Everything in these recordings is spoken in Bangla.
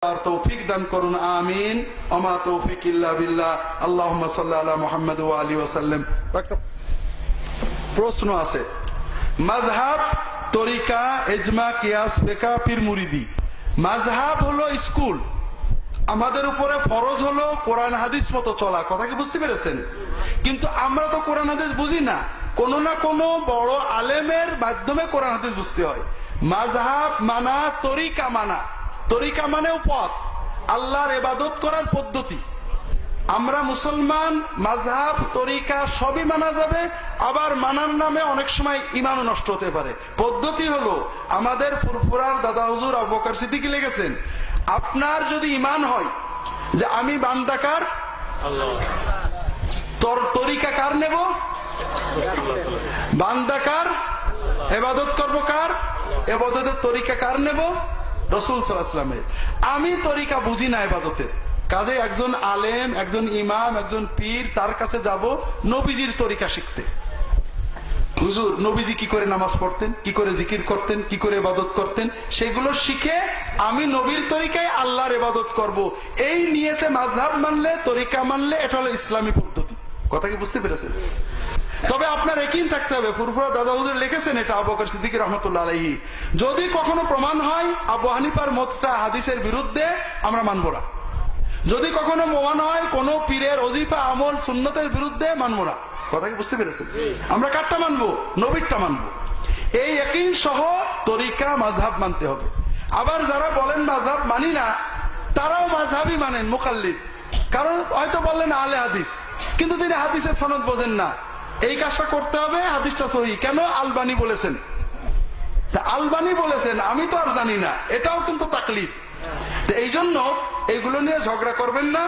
তৌফিক দান করুন, আমিন। ওমা তৌফিক ইল্লা বিল্লাহ। আল্লাহুম্মা সাল্লি আলা মুহাম্মাদ ওয়া আলিহি ওয়া সাল্লাম। একটা প্রশ্ন আছে, মাযহাব, তরিকা, ইজমা, কিয়াস, ফিকহ, পীর মুরিদি। মাযহাব হলো স্কুল, আমাদের উপরে ফরজ হলো কোরআন হাদিস মতো চলা। কথা কি বুঝতে পেরেছেন? কিন্তু আমরা তো কোরআন হাদিস বুঝি না, কোন না কোন বড় আলেমের মাধ্যমে কোরআন হাদিস বুঝতে হয়। মাযহাব মানা তরিকা মানা, তরিকা মানেও পথ, আল্লাহর ইবাদত করার পদ্ধতি। আমরা মুসলমান, মাযহাব তরিকা সবই মানা যাবে, আবার মানার নামে অনেক সময় ঈমানও নষ্ট হতে পারে। পদ্ধতি হলো, আমাদের ফুরফুরার দাদা হুজুর আবু বকর সিদ্দিকী লিখেছেন, আপনার যদি ঈমান হয় যে আমি বান্দাকার, তোর তরিকা কার নেব? বান্দাকার, ইবাদত করব কার? ইবাদতের তরিকা কার নেব? রাসূল সাল্লাল্লাহু আলাইহি ওয়াসাল্লামের। আমি তরিকা বুঝি না ইবাদতের, কাজে একজন আলেম, একজন ইমাম, একজন পীর, তার কাছে যাব নবীজির তরিকা শিখতে। হুজুর নবীজি কি করে নামাজ পড়তেন, কি করে জিকির করতেন, কি করে ইবাদত করতেন, সেগুলো শিখে আমি নবীর তরিকায় আল্লাহর ইবাদত করব। এই নিয়তে মাযহাব মানলে, তরিকা মানলে, এটা হলো ইসলামী পদ্ধতি। কথা কি বুঝতে পেরেছেন? তবে আপনার ইয়াকিন থাকতে হবে, ফুরফুরা দাদা হুজুর লিখেছেন এটা আবু বকর সিদ্দিকী রাহমাতুল্লাহ আলাইহি, যদি কখনো প্রমাণ হয় আবু হানিফার মতটা হাদিসের বিরুদ্ধে, আমরা মানব না। যদি কখনো প্রমাণ হয় কোন পীরের ওজিফা আমল সুন্নতের বিরুদ্ধে, মানব না। কথা কি বুঝতে পেরেছেন? আমরা কারটা মানবো? নবীরটা মানবো। এই ইয়াকিন সহ তরিকা, মাযহাব মানতে হবে। আবার যারা বলেন মাযহাব মানি না, তারাও মাযহাবই মানেন, মুকাল্লিদ। কারণ হয়তো বললেন আলে হাদিস, কিন্তু তিনি হাদিসের সনদ বোঝেন না। এই কাজটা করতে হবে, হাদিসটা সহিহ কেন? আলবানী বলেছেন। আলবানী বলেছেন, আমি তো আর জানি না, এটাও কিন্তু তাকলিদ। এই জন্য এইগুলো নিয়ে ঝগড়া করবেন না।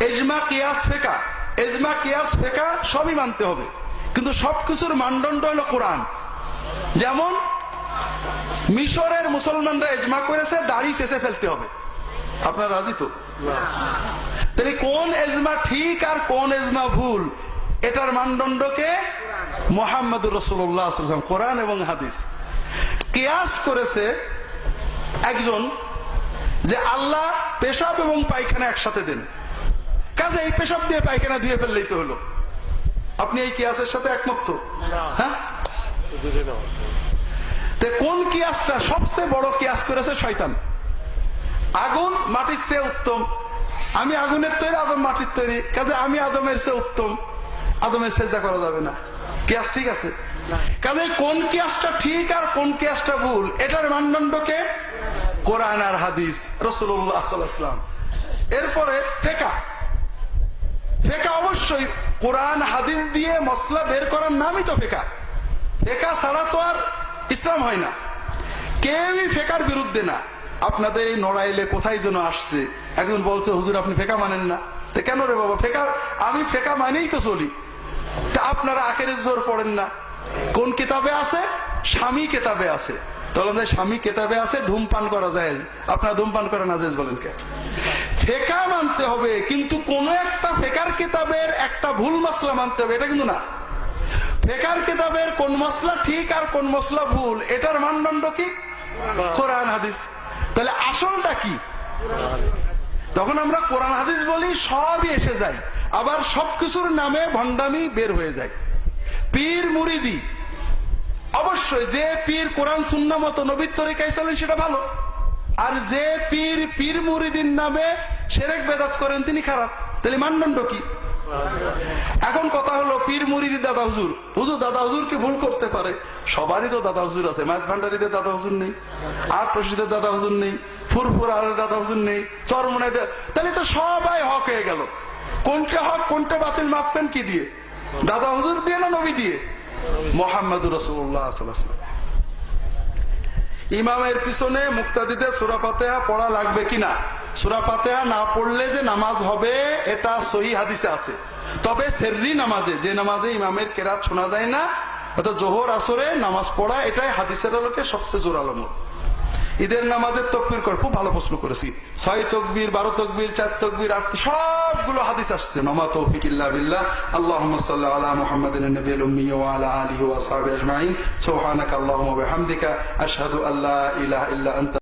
ইজমা, কিয়াস, ফিকহ, ইজমা, কিয়াস, ফিকহ সবই মানতে হবে, কিন্তু সবকিছুর মানদণ্ড হলো কোরআন। যেমন মিশরের মুসলমানরা ইজমা করেছে দাড়ি চেঁচে ফেলতে হবে। আপনারা রাজি তো? তাহলে কোন ইজমা ঠিক আর কোন ইজমা ভুল, এটার মানদণ্ডকে মুহাম্মদুর রাসূলুল্লাহ সাল্লাল্লাহু আলাইহি ওয়াসাল্লাম, কোরআন এবং হাদিস। কিয়াস করেছে একজন যে আল্লাহ পেশাব এবং পায়খানা একসাথে দেন, কাজে এই পেশাব দিয়ে পায়খানা ধুয়ে ফেললেই তো হলো। আপনি এই কিয়াসের সাথে একমত তো? হ্যাঁ। কোন কিয়াসটা সবচেয়ে বড় কিয়াস করেছে? শয়তান। আগুন মাটির চেয়ে উত্তম, আমি আগুনের তৈরি, আদম মাটির তৈরি, কাজে আমি আদমের চেয়ে উত্তম, আদমের সেজদা করা যাবে না। কিয়াস ঠিক আছে? কাজে কোন কিয়াসটা ঠিক আর কোন কিয়াসটা ভুল, এটার মানদণ্ডকে কোরআন আর হাদিস, রাসূলুল্লাহ সাল্লাল্লাহু আলাইহি ওয়াসাল্লাম। এরপরে ফিকহ, ফিকহ অবশ্যই কোরআন হাদিস দিয়ে মসলা বের করার নামই তো ফিকহ। ফিকহ ছাড়া তো আর ইসলাম হয় না। কেউই ফিকহর বিরুদ্ধে না। আপনাদের এই নড়াইলে কোথায় যেন আসছে, একজন বলছে হুজুর আপনি ফিকহ মানেন না। তো কেন রে বাবা, ফিকহ, আমি ফিকহ মানেই তো চলি। তা আপনারা আখেরের জোর পড়েন না। কোন কিতাবে আছে? স্বামী কিতাবে আছে। তাহলে স্বামী কিতাবে আছে ধূমপান করা যায়, আপনারা ধূমপান করা নাজায়েজ বলেন কে? ফিকহ মানতে হবে, কিন্তু কোন একটা ফিকহর কিতাবের একটা ভুল মাসলা মানতে হবে, এটা কিন্তু না। ফিকহর কিতাবের কোন মসলা ঠিক আর কোন মসলা ভুল, এটার মানদণ্ড কি? কোরআন হাদিস। তাহলে আসলটা কি? তখন আমরা কোরআন হাদিস বলি, সবই এসে যায়, আবার সবকিছুর নামে ভণ্ডামি বের হয়ে যায়। পীর মুরিদি, অবশ্যই যে পীর কোরআন সুন্নাহ মতো নবীর তরিকায় চলেন সেটা ভালো, আর যে পীর পীর মুরিদির নামে শিরক বেদাত করেন তিনি খারাপ। তাহলে মানদণ্ড কি? এখন কথা হলো, পীর মুরিদি দাদা হুজুর, হুজুর দাদা হুজুর কি ভুল করতে পারে? সবারই তো দাদা হুজুর আছে। মাছ ভান্ডারিতে দাদা হুজুর নেই, আর প্রসিদ্ধের দাদা হুজুর নেই, ফুরফুরা দাদা হুজুর নেই, চরমনাই, তাহলে তো সবাই হক হয়ে গেল। কোনটা হক কোনটা বাতিল মাপবেন কি দিয়ে? দাদা হুজুর দিয়ে না নবী দিয়ে? মুহাম্মদুর রাসূলুল্লাহ সাল্লাল্লাহু আলাইহি ওয়াসাল্লাম। ইমামের পিছনে মুক্তাদিদের সূরা ফাতিহা পড়া লাগবে কিনা? সূরা ফাতিহা না পড়লে যে নামাজ হবে, এটা সহিহ হাদিসে আছে। তবে সেররি নামাজে, যে নামাজে ইমামের কেরাত শোনা যায় না, অর্থাৎ জোহর আসরে নামাজ পড়া, এটাই হাদিসের আলোকে সবচেয়ে জোরালো মত। ঈদের নামাজের তাকবীর কর, খুব ভালো প্রশ্ন করেছি। 6 তাকবীর, 12 তাকবীর, 4 তাকবীর, 8, সবগুলো হাদিস আসছে। মামা তৌফিক ইল্লা বিল্লাহ। আল্লাহুম্মা সাল্লি আলা মুহাম্মাদিন নবিয়্যিল উম্মি ওয়া আলা আলিহি ওয়া সাহবিহি আজমাইন। সুবহানাকা আল্লাহুম্মা ওয়া বিহামদিকা আশহাদু আল্লা ইলাহা ইল্লা আনতা